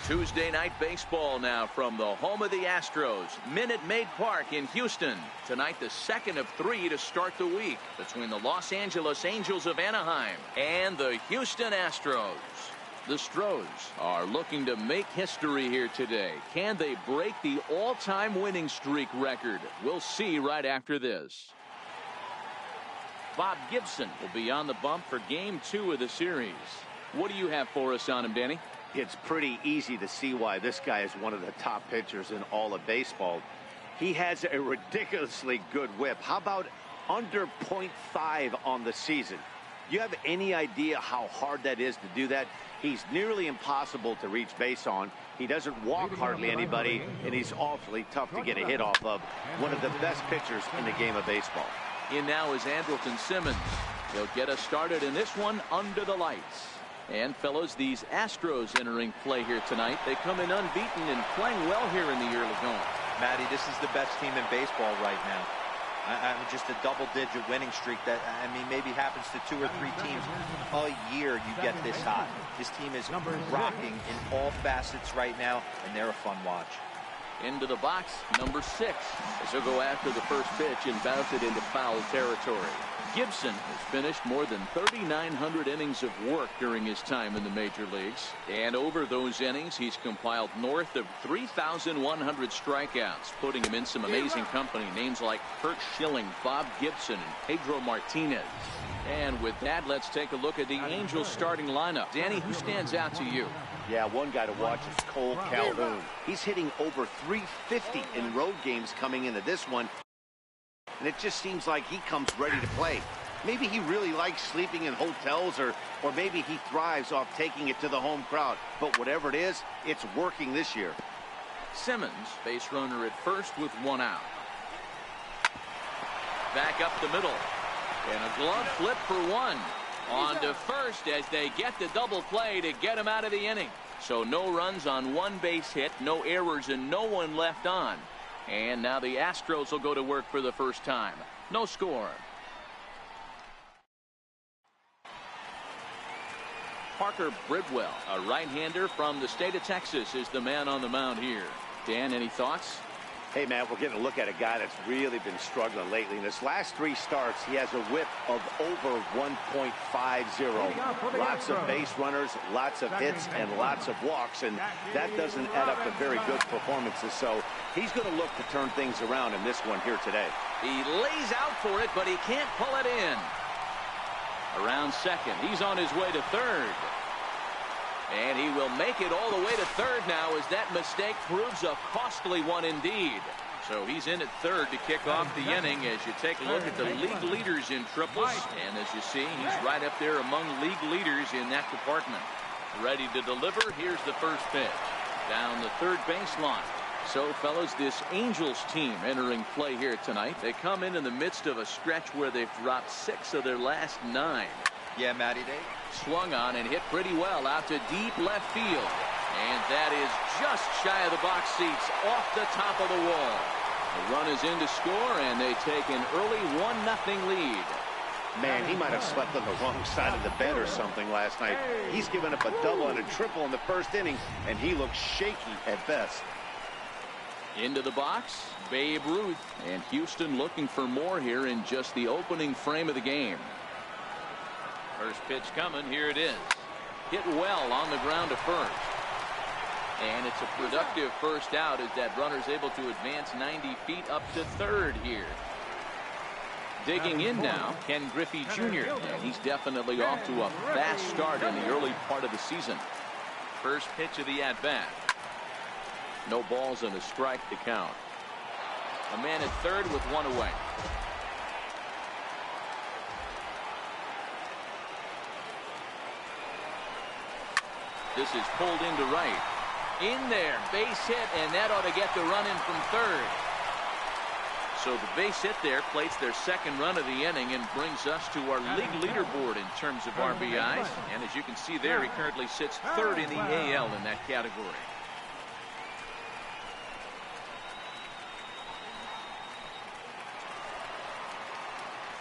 Tuesday night baseball now from the home of the Astros, Minute Maid Park in Houston. Tonight, the second of 3 to start the week between the Los Angeles Angels of Anaheim and the Houston Astros. The Stros are looking to make history here today. Can they break the all-time winning streak record? We'll see right after this. Bob Gibson will be on the bump for Game 2 of the series. What do you have for us on him, Danny? It's pretty easy to see why this guy is one of the top pitchers in all of baseball. He has a ridiculously good whip. How about under .5 on the season? You have any idea how hard that is to do that? He's nearly impossible to reach base on. He doesn't walk hardly anybody, and he's awfully tough to get a hit off of. One of the best pitchers in the game of baseball. In now is Andrelton Simmons. He'll get us started in this one under the lights. And fellas, these Astros entering play here tonight. They come in unbeaten and playing well here in the early going. Matty, this is the best team in baseball right now. I'm just a double-digit winning streak that, I mean, maybe happens to 2 or 3 teams a year you get this hot. This team is rocking in all facets right now, and they're a fun watch. Into the box, number 6. As he'll go after the first pitch and bounce it into foul territory. Gibson has finished more than 3,900 innings of work during his time in the major leagues. And over those innings, he's compiled north of 3,100 strikeouts, putting him in some amazing company. Names like Kurt Schilling, Bob Gibson, and Pedro Martinez. And with that, let's take a look at the Angels starting lineup. Danny, who stands out to you? Yeah, one guy to watch is Cole Calhoun. He's hitting over 350 in road games coming into this one. And it just seems like he comes ready to play. Maybe he really likes sleeping in hotels, or maybe he thrives off taking it to the home crowd. But whatever it is, it's working this year. Simmons, base runner at first with 1 out. Back up the middle. And a glove flip for 1. On to first as they get the double play to get him out of the inning. So no runs on 1 base hit, no errors, and no one left on. And now the Astros will go to work for the first time. No score. Parker Bridwell, a right-hander from the state of Texas, is the man on the mound here. Dan, any thoughts? Hey, man, we're getting a look at a guy that's really been struggling lately. In his last 3 starts, he has a whip of over 1.50. Lots of base runners, lots of hits, and lots of walks, and that doesn't add up to very good performances. So he's going to look to turn things around in this one here today. He lays out for it, but he can't pull it in. Around second, he's on his way to third. And he will make it all the way to third now, as that mistake proves a costly one indeed. So he's in at third to kick off the inning as you take a look at the league leaders in triples. And as you see, he's right up there among league leaders in that department. Ready to deliver. Here's the first pitch. Down the third baseline. So, fellas, this Angels team entering play here tonight. They come in the midst of a stretch where they've dropped 6 of their last 9. Yeah, Matty, they swung on and hit pretty well out to deep left field. And that is just shy of the box seats, off the top of the wall. The run is in to score, and they take an early 1-0 lead. Man, he might have slept on the wrong side of the bed or something last night. He's given up a double and a triple in the first inning, and he looks shaky at best. Into the box, Babe Ruth. And Houston looking for more here in just the opening frame of the game. First pitch coming. Here it is. Hit well on the ground to first. And it's a productive first out as that runner's able to advance 90 feet up to third here. Digging in now, Ken Griffey Jr. And he's definitely off to a fast start in the early part of the season. First pitch of the at-bat. No balls and a strike to count. A man at third with 1 away. This is pulled into right. In there, base hit, and that ought to get the run in from third. So the base hit there plates their second run of the inning and brings us to our league leaderboard in terms of RBIs. And as you can see there, he currently sits third in the AL in that category.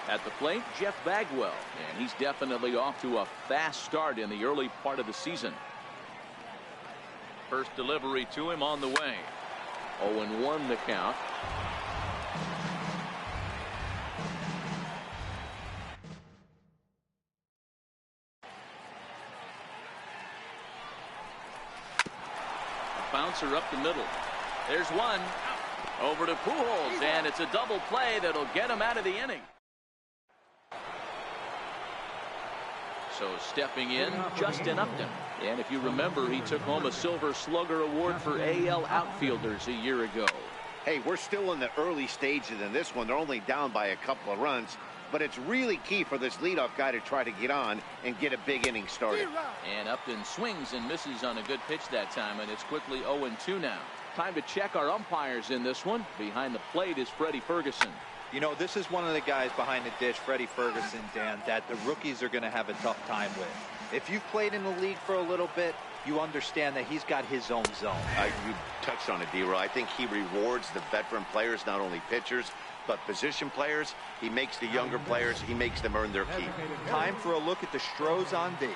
At the plate, Jeff Bagwell, and he's definitely off to a fast start in the early part of the season. First delivery to him on the way. 0-1 the count. A bouncer up the middle. There's one. Over to Pujols, and it's a double play that'll get him out of the inning. So stepping in, Justin Upton. And if you remember, he took home a Silver Slugger Award for AL outfielders a year ago. Hey, we're still in the early stages in this one. They're only down by a couple of runs. But it's really key for this leadoff guy to try to get on and get a big inning started. And Upton swings and misses on a good pitch that time, and it's quickly 0-2 now. Time to check our umpires in this one. Behind the plate is Freddie Ferguson. You know, this is one of the guys behind the dish, Freddie Ferguson, Dan, that the rookies are going to have a tough time with. If you've played in the league for a little bit, you understand that he's got his own zone. You touched on it, D-Roy. I think he rewards the veteran players, not only pitchers, but position players. He makes the younger players, he makes them earn their keep. Time for a look at the Stros on D.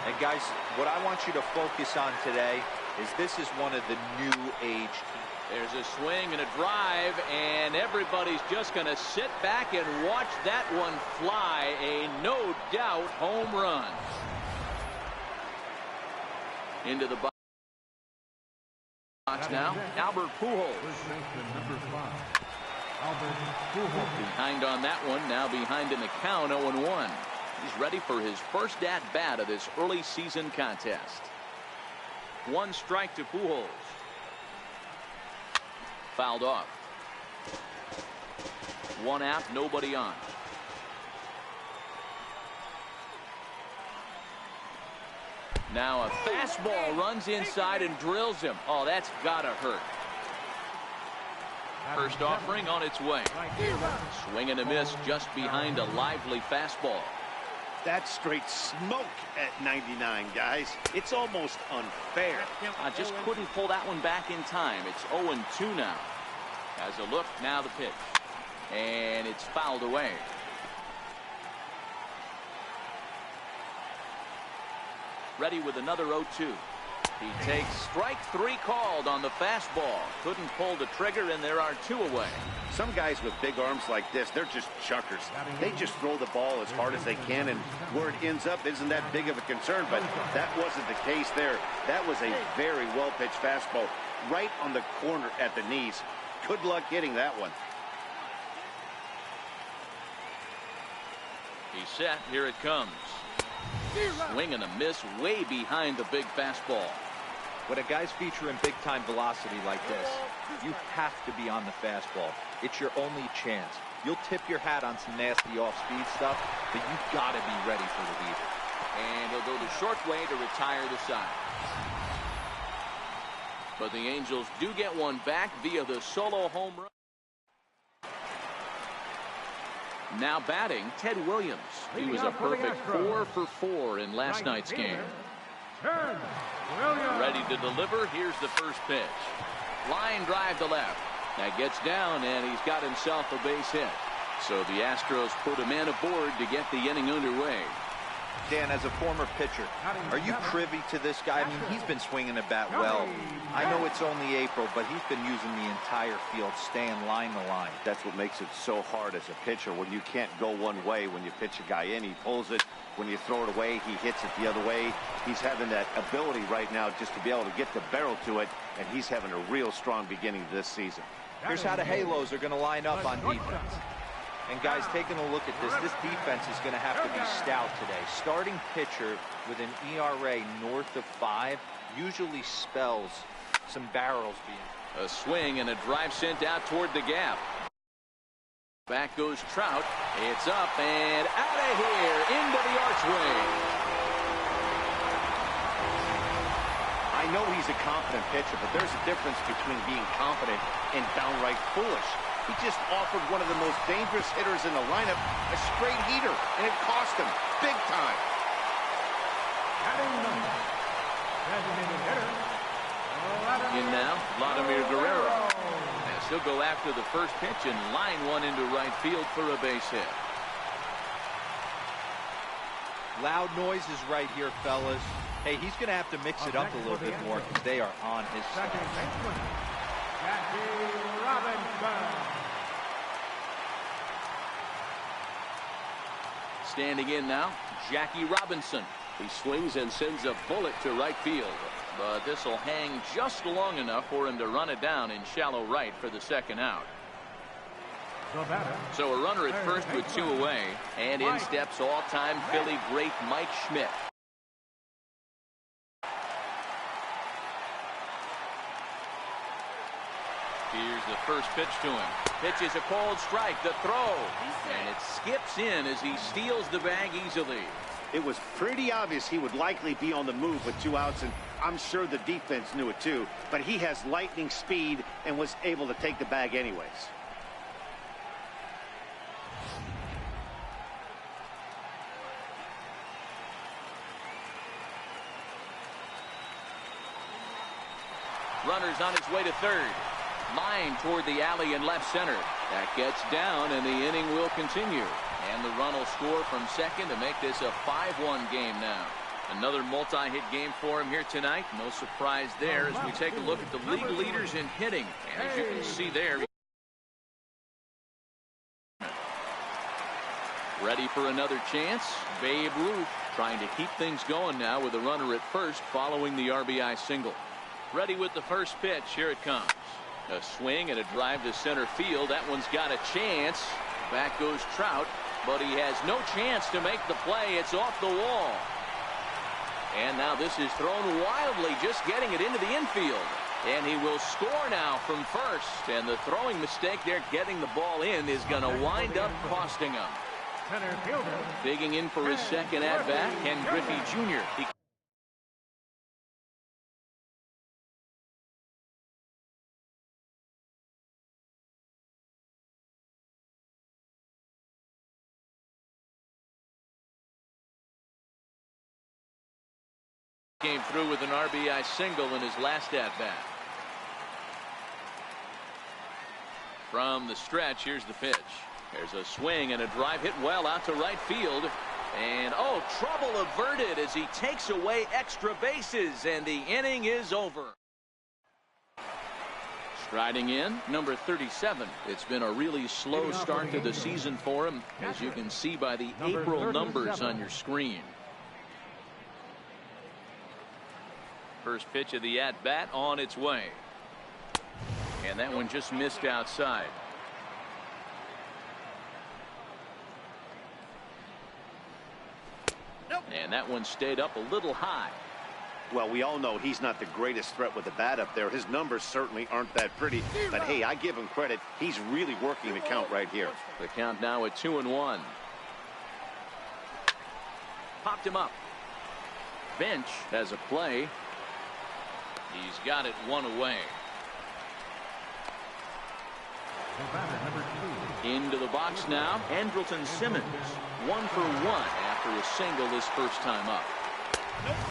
And guys, what I want you to focus on today is this is one of the new age teams. There's a swing and a drive, and everybody's just going to sit back and watch that one fly. A no doubt home run. Into the box now, Albert Pujols. Behind on that one, now behind in the count, 0-1. He's ready for his first at-bat of this early season contest. One strike to Pujols. Fouled off. One out, nobody on. Now a fastball runs inside and drills him. Oh, that's gotta hurt. First offering on its way. Swing and a miss just behind a lively fastball. That's straight smoke at 99, guys. It's almost unfair. I just couldn't pull that one back in time. It's 0-2 now. As a look, now the pitch. And it's fouled away. Ready with another 0-2. He takes strike three called on the fastball. Couldn't pull the trigger, and there are two away. Some guys with big arms like this, they're just chuckers. They just throw the ball as hard as they can, and where it ends up isn't that big of a concern, but that wasn't the case there. That was a very well-pitched fastball right on the corner at the knees. Good luck hitting that one. He's set. Here it comes. Swing and a miss way behind the big fastball. When a guy's featuring big-time velocity like this, you have to be on the fastball. It's your only chance. You'll tip your hat on some nasty off-speed stuff, but you've got to be ready for the leader. And he'll go the short way to retire the side. But the Angels do get one back via the solo home run. Now batting, Ted Williams. He was a perfect 4 for 4 in last night's game. Ready to deliver. Here's the first pitch. Line drive to left. That gets down, and he's got himself a base hit. So the Astros put a man aboard to get the inning underway. Dan, as a former pitcher, are you privy to this guy? I mean, he's been swinging the bat well. I know it's only April, but he's been using the entire field, staying line to line. That's what makes it so hard as a pitcher when you can't go one way. When you pitch a guy in, he pulls it. When you throw it away, he hits it the other way. He's having that ability right now just to be able to get the barrel to it, and he's having a real strong beginning this season. Here's how the Halos are going to line up on defense. And guys, taking a look at this defense is going to have to be stout today. Starting pitcher with an ERA north of 5 usually spells some barrels being. A swing and a drive sent out toward the gap. Back goes Trout. It's up and out of here into the archway. I know he's a confident pitcher, but there's a difference between being confident and downright foolish. He just offered one of the most dangerous hitters in the lineup a straight heater, and it cost him big time. In now, Vladimir Guerrero. As he'll go after the first pitch and line one into right field for a base hit. Loud noises right here, fellas. Hey, he's going to have to mix it up a little bit more because they are on his side. Standing in now, Jackie Robinson. He swings and sends a bullet to right field. But this will hang just long enough for him to run it down in shallow right for the second out. So a runner at first with 2 away. And in steps all-time Philly great Mike Schmidt. Here's the first pitch to him. Pitch is a cold strike. The throw. And it skips in as he steals the bag easily. It was pretty obvious he would likely be on the move with 2 outs, and I'm sure the defense knew it too. But he has lightning speed and was able to take the bag anyways. Runner's on his way to third. Line toward the alley in left center. That gets down, and the inning will continue. And the run will score from second to make this a 5-1 game now. Another multi-hit game for him here tonight. No surprise there as we take a look at the league leaders in hitting. And as you can see there, ready for another chance. Babe Ruth trying to keep things going now with a runner at first following the RBI single. Ready with the first pitch. Here it comes. A swing and a drive to center field. That one's got a chance. Back goes Trout, but he has no chance to make the play. It's off the wall. And now this is thrown wildly, just getting it into the infield. And he will score now from first. And the throwing mistake there, getting the ball in, is going to wind up costing him. Digging in for his second at-bat, Ken Griffey Jr. Came through with an RBI single in his last at-bat. From the stretch, here's the pitch. There's a swing and a drive hit well out to right field. And oh, trouble averted as he takes away extra bases, and the inning is over. Striding in, number 37. It's been a really slow start to the season for him, as you can see by the April numbers on your screen. First pitch of the at-bat on its way. And that one just missed outside. And that one stayed up a little high. Well, we all know he's not the greatest threat with the bat up there. His numbers certainly aren't that pretty. But, hey, I give him credit. He's really working the count right here. The count now at 2-1. Popped him up. Bench has a play. He's got it 1 away. Into the box now, Andrelton Simmons. 1 for 1 after a single his first time up.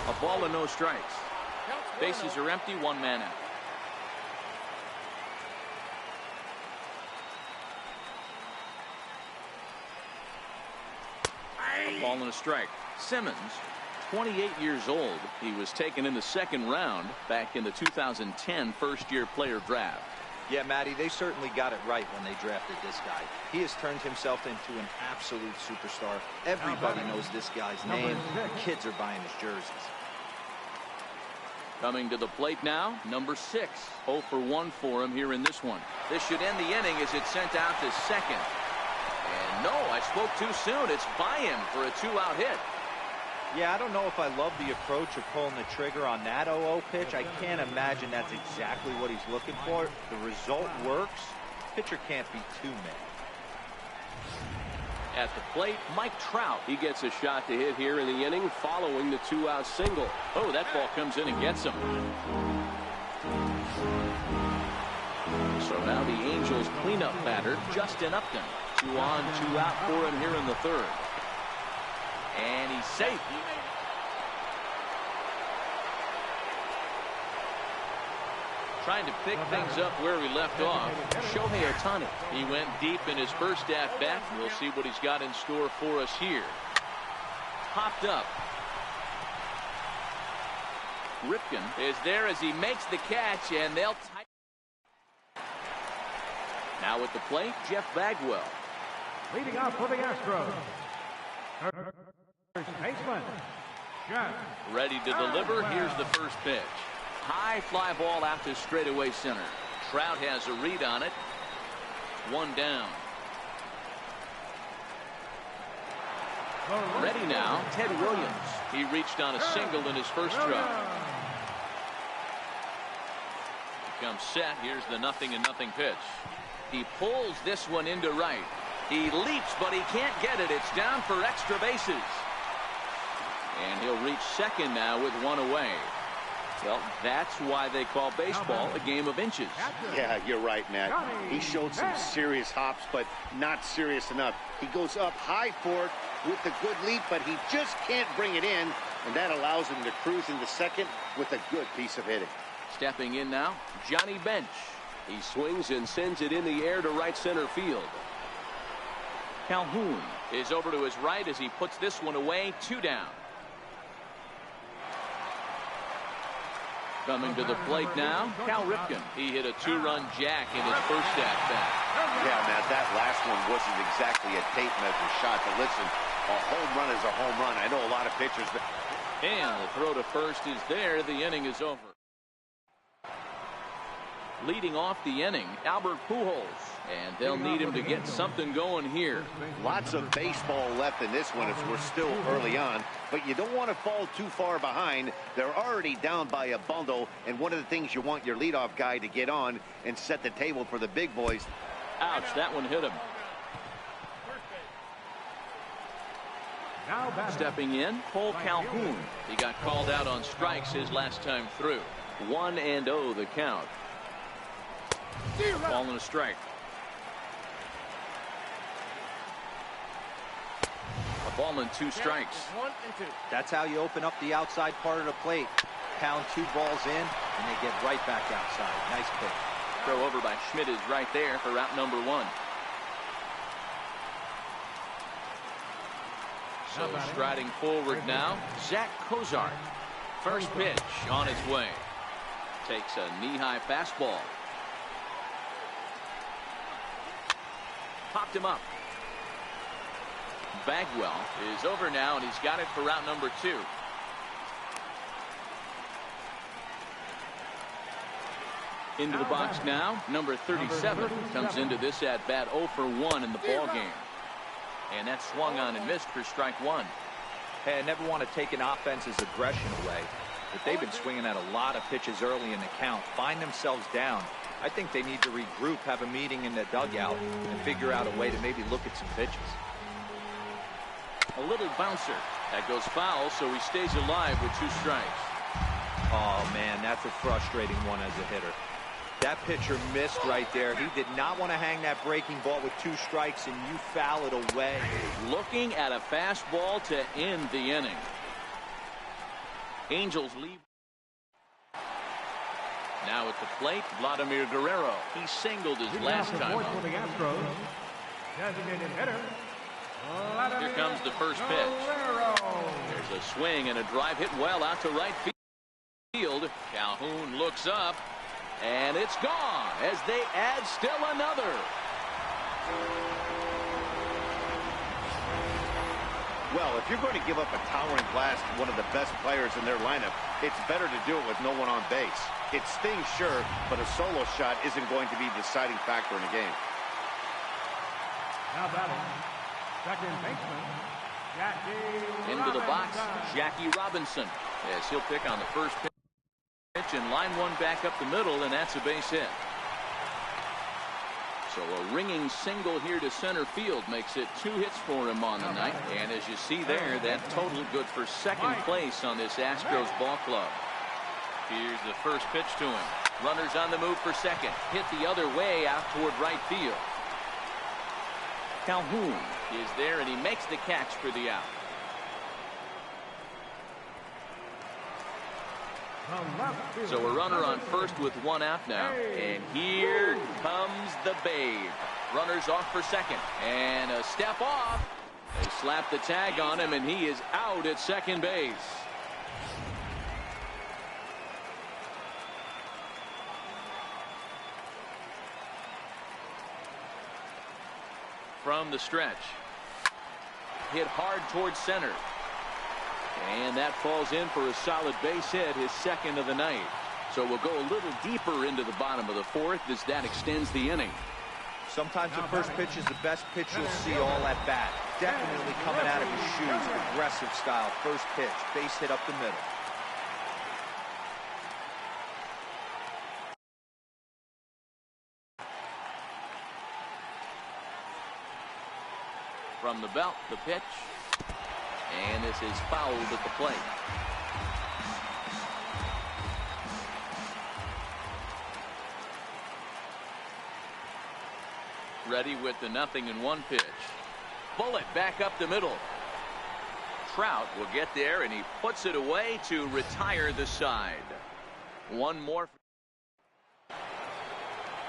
A ball and no strikes. Bases are empty, 1 man out. A ball and a strike. Simmons, 28 years old. He was taken in the 2nd round back in the 2010 first-year player draft. Yeah, Matty, they certainly got it right when they drafted this guy. He has turned himself into an absolute superstar. Everybody knows this guy's name. Kids are buying his jerseys. Coming to the plate now, number 6. 0 for 1 for him here in this one. This should end the inning as it's sent out to second. And no, I spoke too soon. It's by him for a 2-out hit. Yeah, I don't know if I love the approach of pulling the trigger on that 0-0 pitch. I can't imagine that's exactly what he's looking for. The result works. Pitcher can't be too mad. At the plate, Mike Trout. He gets a shot to hit here in the inning following the 2-out single. Oh, that ball comes in and gets him. So now the Angels cleanup batter, Justin Upton. 2 on, 2 out for him here in the 3rd. And he's safe. Trying to pick things up where we left off. Shohei Ohtani. He went deep in his first at-bat. We'll see what he's got in store for us here. popped up. Ripken is there as he makes the catch, and they'll tighten. Now at the plate, Jeff Bagwell. Leading off for the Astros, first baseman, Jeff. Ready to deliver. Here's the first pitch. High fly ball out to straightaway center. Trout has a read on it. One down. Ready now, Ted Williams. He reached on a single in his first try. Comes set. Here's the 0-0 pitch. He pulls this one into right. He leaps, but he can't get it. It's down for extra bases. And he'll reach second now with one away. Well, that's why they call baseball a game of inches. Yeah, you're right, Matt. He showed some serious hops, but not serious enough. He goes up high for it with a good leap, but he just can't bring it in, and that allows him to cruise into second with a good piece of hitting. Stepping in now, Johnny Bench. He swings and sends it in the air to right center field. Calhoun is over to his right as he puts this one away. 2 down. Coming to the plate now, Cal Ripken. He hit a 2-run jack in his first at-bat. Yeah, Matt, that last one wasn't exactly a tape measure shot, but listen, a home run is a home run. I know a lot of pitchers. And the throw to first is there. The inning is over. Leading off the inning, Albert Pujols. And they'll need him to get something going here. Lots of baseball left in this one as we're still early on, but you don't want to fall too far behind. They're already down by a bundle, and one of the things you want your leadoff guy to get on and set the table for the big boys. Ouch, that one hit him. Stepping in, Cole Calhoun. He got called out on strikes his last time through. 1-0 the count. Ball and a strike. A ball and 2 strikes. 1 and 2. That's how you open up the outside part of the plate. Pound 2 balls in, and they get right back outside. Nice pitch. Throw over by Schmidt is right there for out number 1. So striding forward now, Zach Kozart. First pitch on its way. Takes a knee-high fastball. Popped him up. Bagwell is over now, and he's got it for route number 2. Into the box now, number 37 comes into this at bat 0 for 1 in the ball game. And that swung on and missed for strike 1. Hey, I never want to take an offense's aggression away, but they've been swinging at a lot of pitches early in the count. Find themselves down. I think they need to regroup, have a meeting in the dugout, and figure out a way to maybe look at some pitches. A little bouncer. That goes foul, so he stays alive with 2 strikes. Oh, man, that's a frustrating one as a hitter. That pitcher missed right there. He did not want to hang that breaking ball with 2 strikes, and you foul it away. Looking at a fastball to end the inning. Angels leave. Now at the plate, Vladimir Guerrero. He singled his last time up. Here comes the first pitch. There's a swing and a drive hit well out to right field. Calhoun looks up, and it's gone as they add still another. Well, if you're going to give up a towering blast to one of the best players in their lineup, it's better to do it with no one on base. It stings, sure, but a solo shot isn't going to be the deciding factor in a game. Now batting, second baseman, Jackie Into the box, Robinson. Jackie Robinson. Yes, he'll pick on the first pitch and line one back up the middle, and that's a base hit. So a ringing single here to center field makes it 2 hits for him on the night. And as you see there, that total good for second place on this Astros ball club. Here's the first pitch to him. Runners on the move for second. Hit the other way out toward right field. Calhoun is there, and he makes the catch for the out. So a runner on first with 1 out now. And here comes the Babe. Runners off for second. And a step off. They slap the tag on him, and he is out at second base. From the stretch. Hit hard towards center. And that falls in for a solid base hit, his second of the night. So we'll go a little deeper into the bottom of the fourth as that extends the inning. Sometimes the first pitch is the best pitch you'll see all at bat. Definitely coming out of his shoes, aggressive style. First pitch, base hit up the middle. From the belt, the pitch. And this is fouled at the plate. Ready with the 0-1 pitch. Bullet back up the middle. Trout will get there, and he puts it away to retire the side. One more.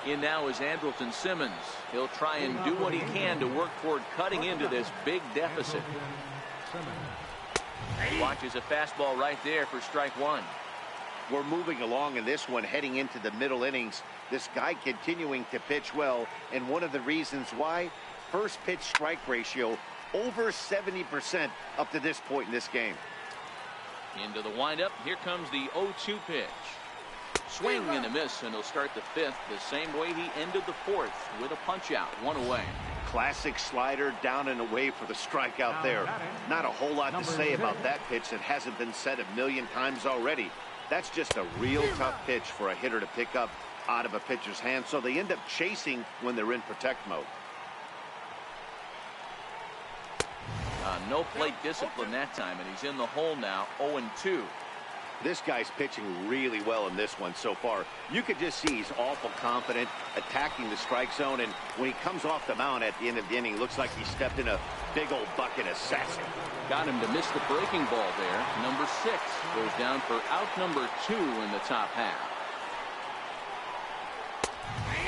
In now is Andrelton Simmons. He'll try and do what he can to work toward cutting into this big deficit. Watches a fastball right there for strike one. We're moving along in this one, heading into the middle innings. This guy continuing to pitch well, and one of the reasons why, first pitch strike ratio over 70% up to this point in this game. Into the windup. Here comes the 0-2 pitch. Swing and a miss, and he'll start the fifth the same way he ended the fourth, with a punch out, one away. Classic slider, down and away for the strikeout there. Not a whole lot to say about that pitch that hasn't been said a million times already. That's just a real tough pitch for a hitter to pick up out of a pitcher's hand, so they end up chasing when they're in protect mode. No plate discipline that time, and he's in the hole now, 0-2. This guy's pitching really well in this one so far. You could just see he's awful confident, attacking the strike zone, and when he comes off the mound at the end of the inning, looks like he stepped in a big old bucket assassin. Got him to miss the breaking ball there. Number 6 goes down for out number 2 in the top half.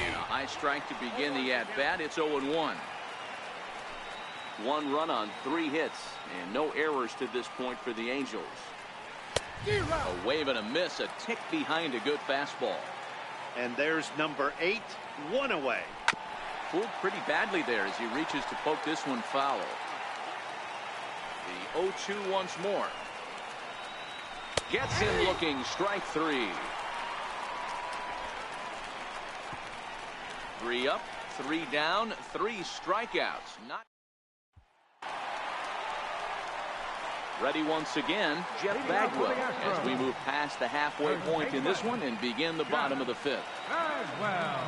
And a high strike to begin the at-bat. It's 0-1. 1 run on 3 hits, and no errors to this point for the Angels. A wave and a miss, a tick behind a good fastball. And there's number 8, 1 away. Fooled pretty badly there as he reaches to poke this one foul. The 0-2 once more. Gets him looking, strike 3. 3 up, 3 down, 3 strikeouts. Not ready once again, Jeff Bagwell, as we move past the halfway point in this one and begin the bottom of the fifth. Bagwell.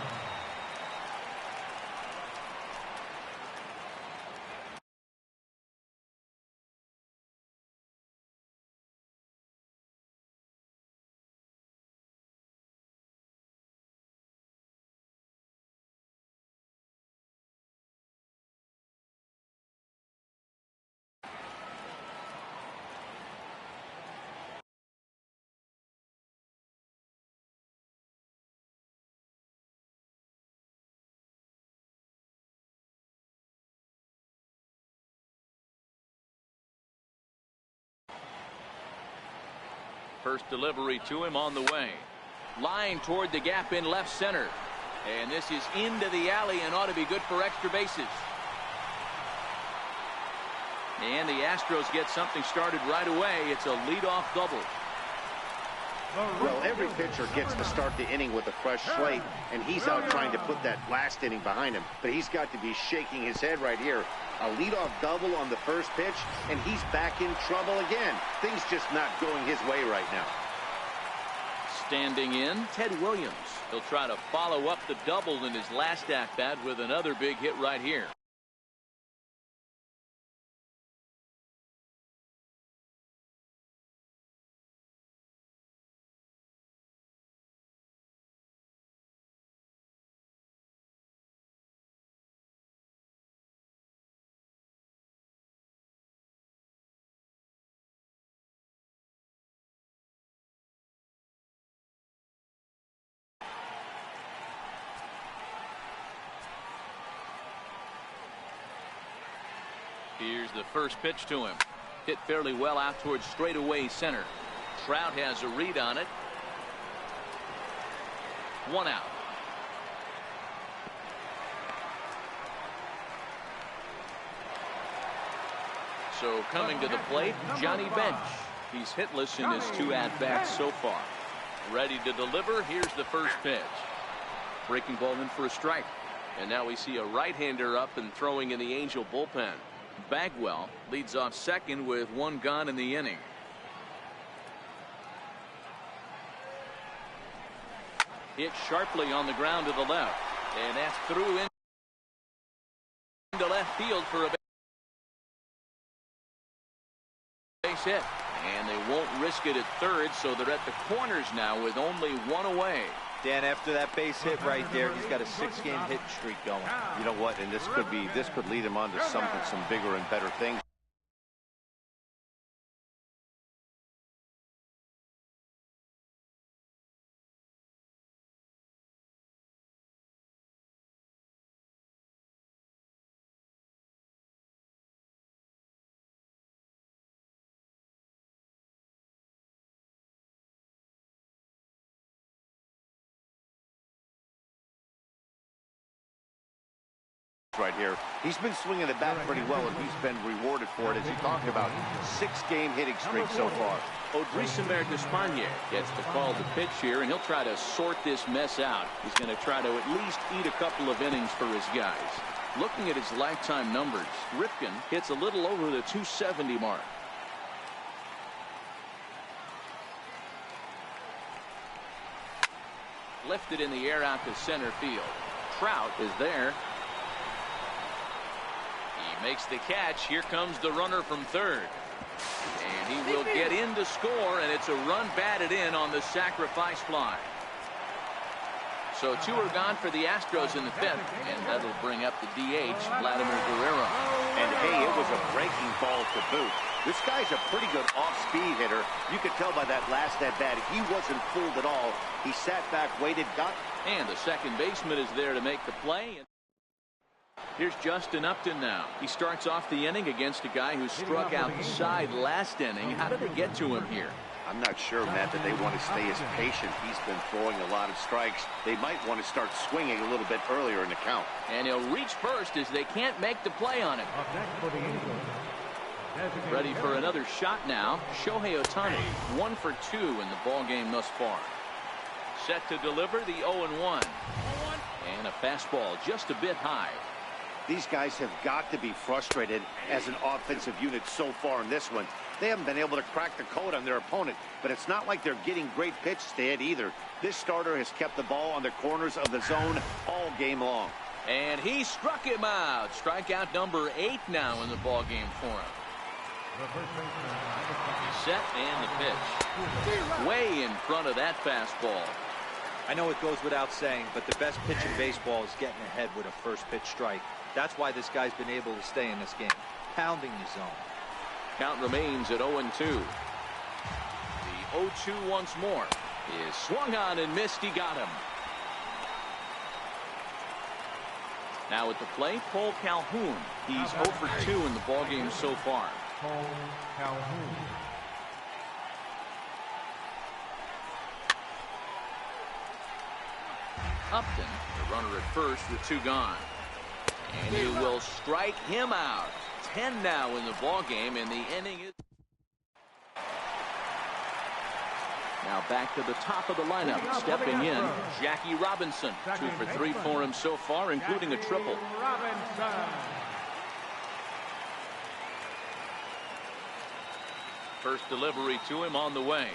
First delivery to him on the way. Line toward the gap in left center. And this is into the alley and ought to be good for extra bases. And the Astros get something started right away. It's a leadoff double. Well, every pitcher gets to start the inning with a fresh slate, and he's out trying to put that last inning behind him. But he's got to be shaking his head right here. A leadoff double on the first pitch, and he's back in trouble again. Things just not going his way right now. Standing in, Ted Williams. He'll try to follow up the double in his last at-bat with another big hit right here. Here's the first pitch to him. Hit fairly well out towards straightaway center. Trout has a read on it. 1 out. So coming to the plate, Johnny Bench. He's hitless in his 2 at-bats so far. Ready to deliver. Here's the first pitch. Breaking ball in for a strike. And now we see a right-hander up and throwing in the Angel bullpen. Bagwell leads off second with 1 gone in the inning. Hit sharply on the ground to the left. And that's through into left field for a base hit. And they won't risk it at third, so they're at the corners now with only 1 away. Dan, after that base hit right there, he's got a 6-game hit streak going. You know what? And this could lead him on to some bigger and better things. Right here, he's been swinging the bat pretty well, and he's been rewarded for it, as you talked about. 6-game hitting streak so far. Odrisamer Despaigne gets the call to pitch here, and he'll try to sort this mess out. He's going to try to at least eat a couple of innings for his guys. Looking at his lifetime numbers, Ripken hits a little over the 270 mark. Lifted in the air out to center field. Trout is there. Makes the catch. Here comes the runner from third. And he will get in to score, and it's a run batted in on the sacrifice fly. So 2 are gone for the Astros in the 5th, and that'll bring up the DH, Vladimir Guerrero. And hey, it was a breaking ball to boot. This guy's a pretty good off-speed hitter. You could tell by that last at-bat he wasn't fooled at all. He sat back, waited, got. And the second baseman is there to make the play. Here's Justin Upton now. He starts off the inning against a guy who struck outside last inning. How did they get to him here? I'm not sure, Matt, that they want to stay as patient. He's been throwing a lot of strikes. They might want to start swinging a little bit earlier in the count. And he'll reach first as they can't make the play on him. Ready for another shot now. Shohei Ohtani, 1 for 2 in the ball game thus far. Set to deliver the 0-1. And a fastball just a bit high. These guys have got to be frustrated as an offensive unit so far in this one. They haven't been able to crack the code on their opponent, but it's not like they're getting great pitches to hit either. This starter has kept the ball on the corners of the zone all game long. And he struck him out. Strikeout number 8 now in the ball game for him. Set and the pitch. Way in front of that fastball. I know it goes without saying, but the best pitch in baseball is getting ahead with a first pitch strike. That's why this guy's been able to stay in this game, pounding the zone. Count remains at 0-2. The 0-2 once more is swung on and missed. He got him. Now at the plate, Cole Calhoun. He's 0 for 2 in the ballgame so far. Cole Calhoun. Upton, the runner at first with 2 gone. And he will strike him out. 10 now in the ball game, and the inning is. Now back to the top of the lineup. Stepping in, Jackie Robinson. 2 for 3 for him so far, including a triple. First delivery to him on the way.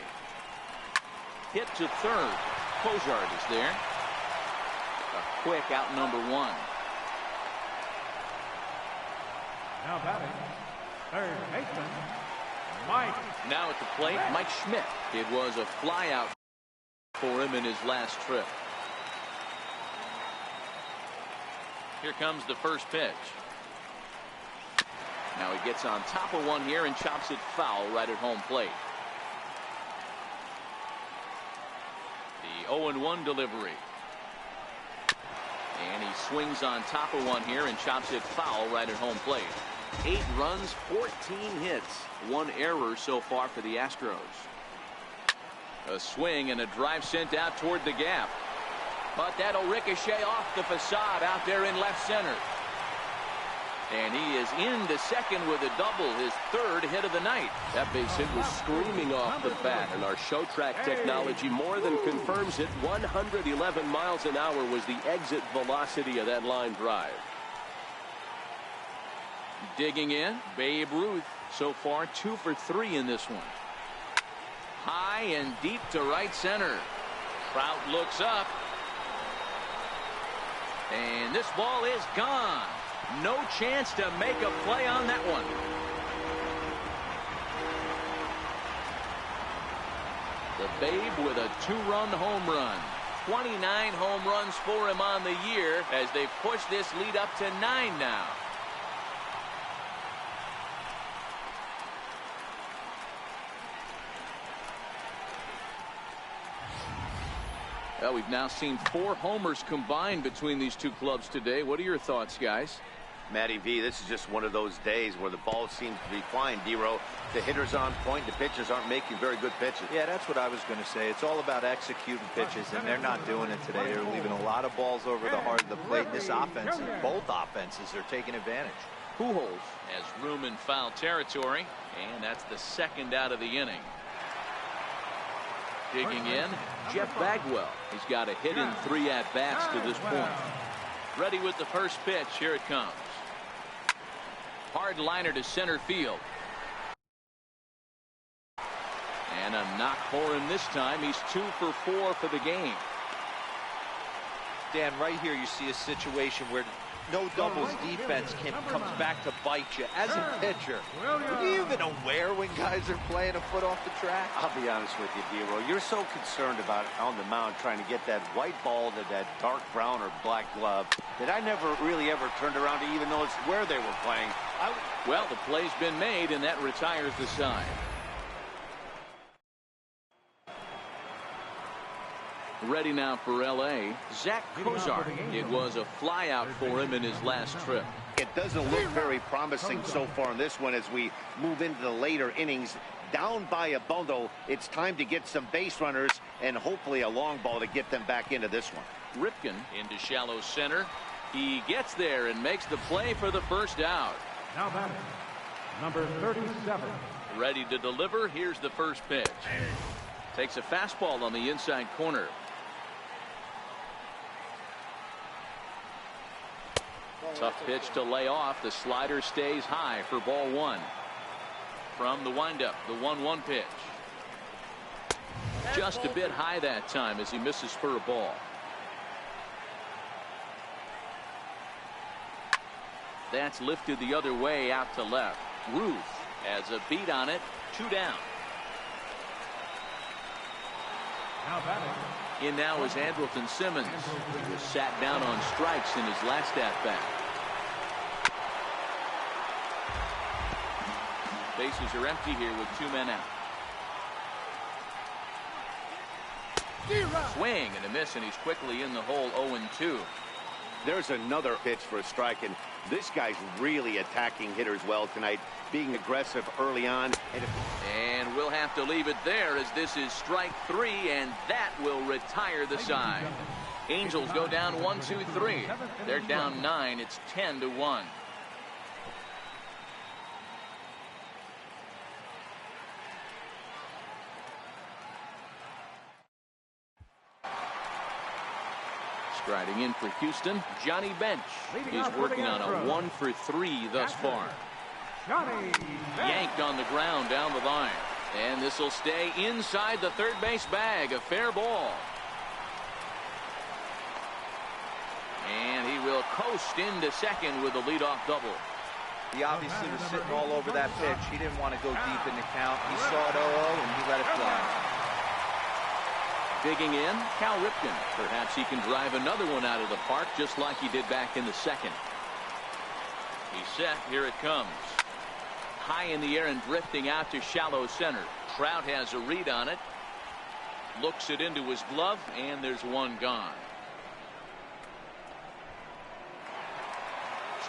Hit to third. Cozart is there. A quick out number 1. Now batting, third baseman, Mike. Now at the plate, Mike Schmidt. It was a fly out for him in his last trip. Here comes the first pitch. Now he gets on top of one here and chops it foul right at home plate. The 0-1 delivery. And he swings on top of one here and chops it foul right at home plate. 8 runs, 14 hits, 1 error so far for the Astros. A swing and a drive sent out toward the gap. But that'll ricochet off the facade out there in left center. And he is into second with a double, his 3rd hit of the night. That base hit was screaming off the bat, and our show track technology more than confirms it. 111 miles an hour was the exit velocity of that line drive. Digging in, Babe Ruth. So far 2 for 3 in this one. High and deep to right center. Trout looks up. And this ball is gone. No chance to make a play on that one. The Babe with a 2-run home run. 29 home runs for him on the year as they push this lead up to 9 now. Well, we've now seen 4 homers combined between these two clubs today. What are your thoughts, guys? Matty V, this is just one of those days where the ball seems to be flying, D-Row. The hitter's on point. The pitchers aren't making very good pitches. Yeah, that's what I was going to say. It's all about executing pitches, and they're not doing it today. They're leaving a lot of balls over the heart of the plate. This offense, both offenses are taking advantage. Pujols has room in foul territory, and that's the 2nd out of the inning. Digging in, Jeff Bagwell. He's got a hit in 3 at-bats to this point. Ready with the first pitch. Here it comes. Hard liner to center field. And a knock for him this time. He's 2 for 4 for the game. Dan, right here you see a situation where no doubles defense comes back to bite you. As a pitcher, are you even aware when guys are playing a foot off the track? I'll be honest with you, D-Row. You're so concerned about on the mound trying to get that white ball to that dark brown or black glove that I never really ever turned around to even notice where they were playing. Well, the play's been made, and that retires the side. Ready now for L.A. Zach Kozar. It was a flyout for him in his last trip. It doesn't look very promising so far in this one as we move into the later innings. Down by a bundle, it's time to get some base runners and hopefully a long ball to get them back into this one. Ripken into shallow center. He gets there and makes the play for the first out. Now batting, number 37. Ready to deliver. Here's the first pitch. Takes a fastball on the inside corner. Tough pitch to lay off. The slider stays high for ball 1. From the windup, the 1-1 pitch. Just a bit high that time as he misses for a ball. That's lifted the other way out to left. Ruth has a beat on it. 2 down. Now batting. In now is Andrelton Simmons. He was sat down on strikes in his last at-bat. Bases are empty here with 2 men out. Swing and a miss, and he's quickly in the hole. 0-2. There's another pitch for a strike, and this guy's really attacking hitters well tonight, being aggressive early on. And we'll have to leave it there as this is strike 3, and that will retire the side. Angels go down 1-2-3. They're down 9. It's 10-1. Striding in for Houston, Johnny Bench. He's working on a 1 for 3 thus far. Yanked on the ground down the line. And this will stay inside the third base bag. A fair ball. And he will coast into second with a leadoff double. He obviously was sitting all over that pitch. He didn't want to go deep in the count. He saw it 0-0 and he let it fly. Digging in, Cal Ripken. Perhaps he can drive another one out of the park just like he did back in the second. He's set. Here it comes. High in the air and drifting out to shallow center. Trout has a read on it. Looks it into his glove, and there's one gone.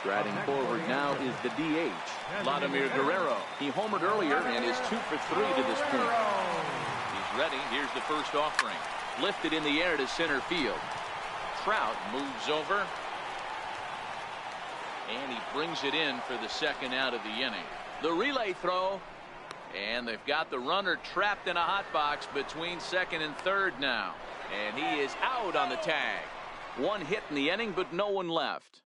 Striding forward now is the DH, Vladimir Guerrero. He homered earlier and is 2 for 3 to this point. He's ready. Here's the first offering. Lifted in the air to center field. Trout moves over. And he brings it in for the second out of the inning. The relay throw. And they've got the runner trapped in a hot box between second and third now. And he is out on the tag. One hit in the inning, but no one left.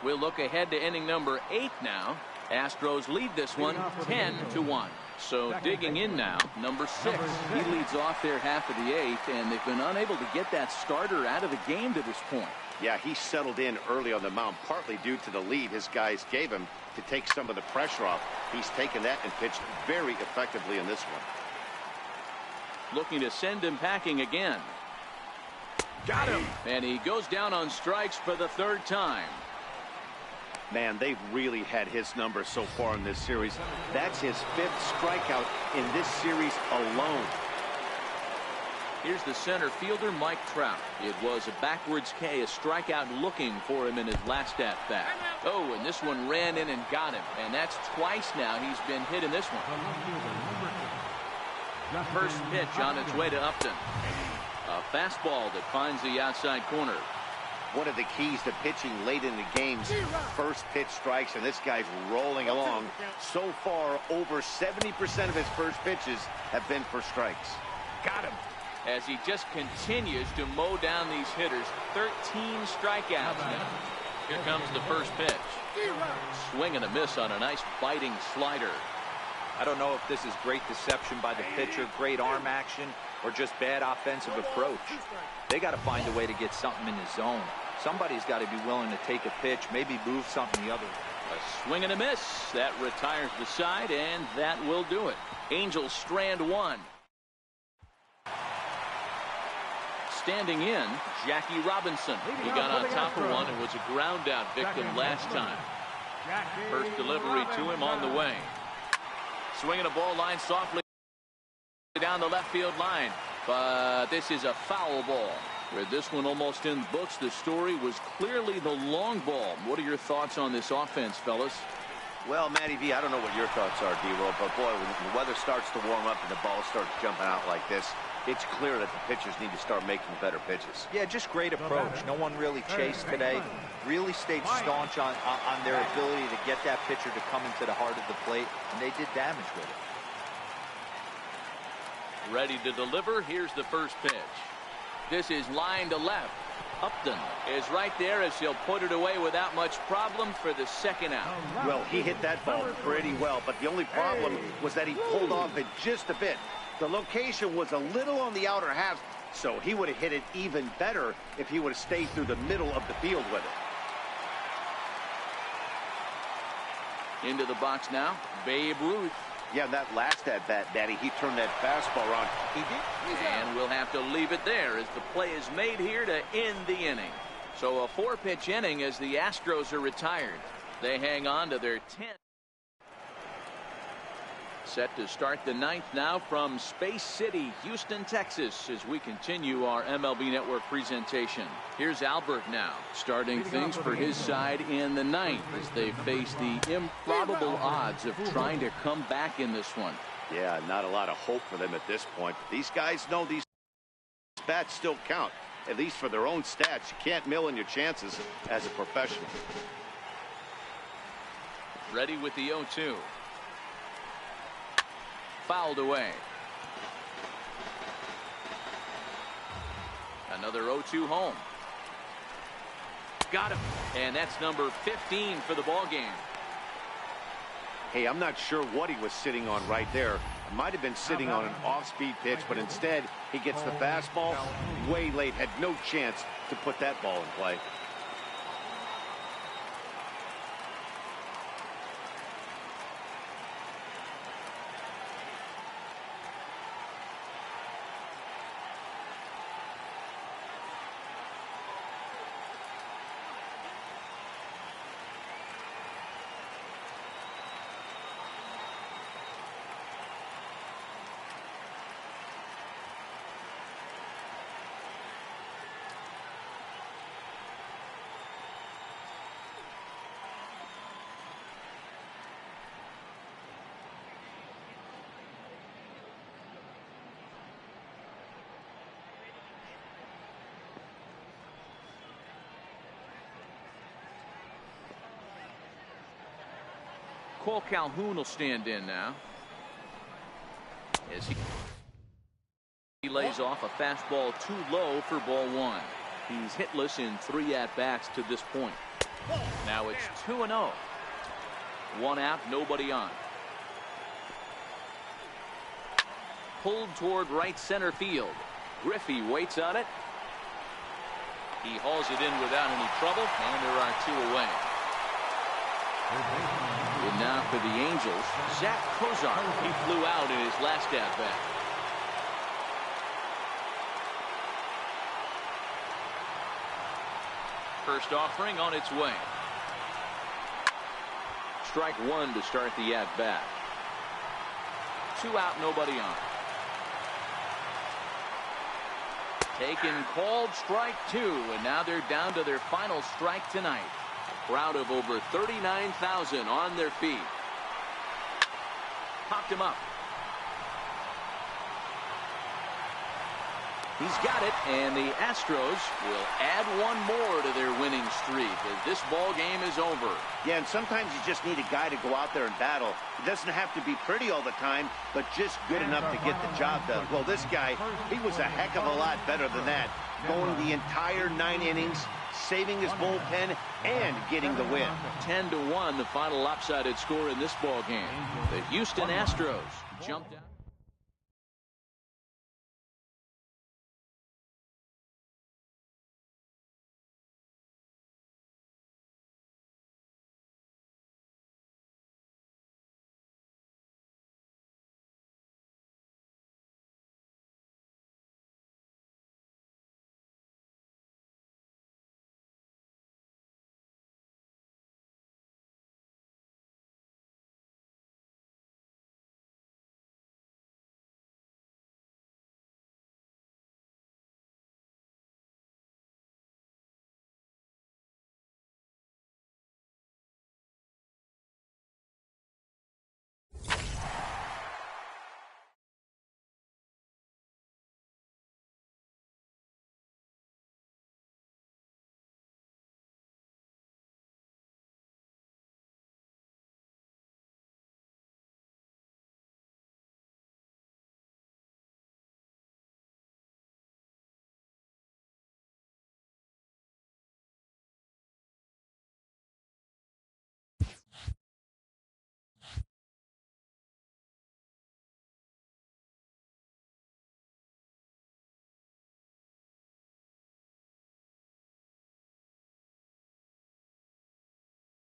We'll look ahead to inning number 8 now. Astros lead this one 10-1. So digging in now, number 6. He leads off their half of the 8th, and they've been unable to get that starter out of the game to this point. Yeah, he settled in early on the mound, partly due to the lead his guys gave him to take some of the pressure off. He's taken that and pitched very effectively in this one. Looking to send him packing again. Got him. And he goes down on strikes for the 3rd time. Man, they've really had his number so far in this series. That's his 5th strikeout in this series alone. Here's the center fielder, Mike Trout. It was a backwards K, a strikeout looking for him in his last at-bat. Oh, and this one ran in and got him. And that's twice now he's been hit in this one. First pitch on its way to Upton. A fastball that finds the outside corner. One of the keys to pitching late in the games, first pitch strikes, and this guy's rolling along. So far, over 70% of his first pitches have been for strikes. Got him. As he just continues to mow down these hitters. 13 strikeouts now. Here comes the first pitch. Swing and a miss on a nice biting slider. I don't know if this is great deception by the pitcher, great arm action, or just bad offensive approach. They got to find a way to get something in the zone. Somebody's got to be willing to take a pitch, maybe move something the other way. A swing and a miss. That retires the side, and that will do it. Angels strand one. Standing in, Jackie Robinson. He got on top of one and was a ground out victim last time. First delivery to him on the way. Swinging a ball line softly down the left field line. But this is a foul ball. With this one almost in the books, the story was clearly the long ball. What are your thoughts on this offense, fellas? Well, Matty V, I don't know what your thoughts are, D-Roll, but boy, when the weather starts to warm up and the ball starts jumping out like this, it's clear that the pitchers need to start making better pitches. Yeah, just great approach. No one really chased today. Really stayed staunch on their ability to get that pitcher to come into the heart of the plate, and they did damage with it. Ready to deliver. Here's the first pitch. This is line to left. Upton is right there as he'll put it away without much problem for the second out. Well, he hit that ball pretty well, but the only problem was that he pulled off it just a bit. The location was a little on the outer half, so he would have hit it even better if he would have stayed through the middle of the field with it. Into the box now, Babe Ruth. Yeah, that last at-bat, Daddy, he turned that fastball around. He did. And we'll have to leave it there as the play is made here to end the inning. So a 4-pitch inning as the Astros are retired. They hang on to their 10th. Set to start the 9th now from Space City, Houston, Texas, as we continue our MLB Network presentation. Here's Albert now, starting things for his side in the 9th as they face the improbable odds of trying to come back in this one. Yeah, not a lot of hope for them at this point. These guys know these bats still count, at least for their own stats. You can't mill in your chances as a professional. Ready with the 0-2. Fouled away. Another 0-2 home. Got him. And that's number 15 for the ball game. Hey, I'm not sure what he was sitting on right there. It might have been sitting on an off-speed pitch, but instead he gets the fastball way late. Had no chance to put that ball in play. Cole Calhoun will stand in now as he lays off a fastball too low for ball one. He's hitless in 3 at-bats to this point. Now it's 2-0. 1 out, nobody on. Pulled toward right center field. Griffey waits on it. He hauls it in without any trouble, and there are 2 away. And now for the Angels, Zach Kozar. He flew out in his last at-bat. First offering on its way. Strike 1 to start the at-bat. 2 out, nobody on. Taken, called, strike 2, and now they're down to their final strike tonight. A crowd of over 39,000 on their feet. Popped him up. He's got it, and the Astros will add 1 more to their winning streak as this ball game is over. Yeah, and sometimes you just need a guy to go out there and battle. It doesn't have to be pretty all the time, but just good enough to get the job done. Well, this guy, he was a heck of a lot better than that, going the entire 9 innings, saving his bullpen, and getting the win. 10-1, the final lopsided score in this ball game. The Houston Astros jumped out.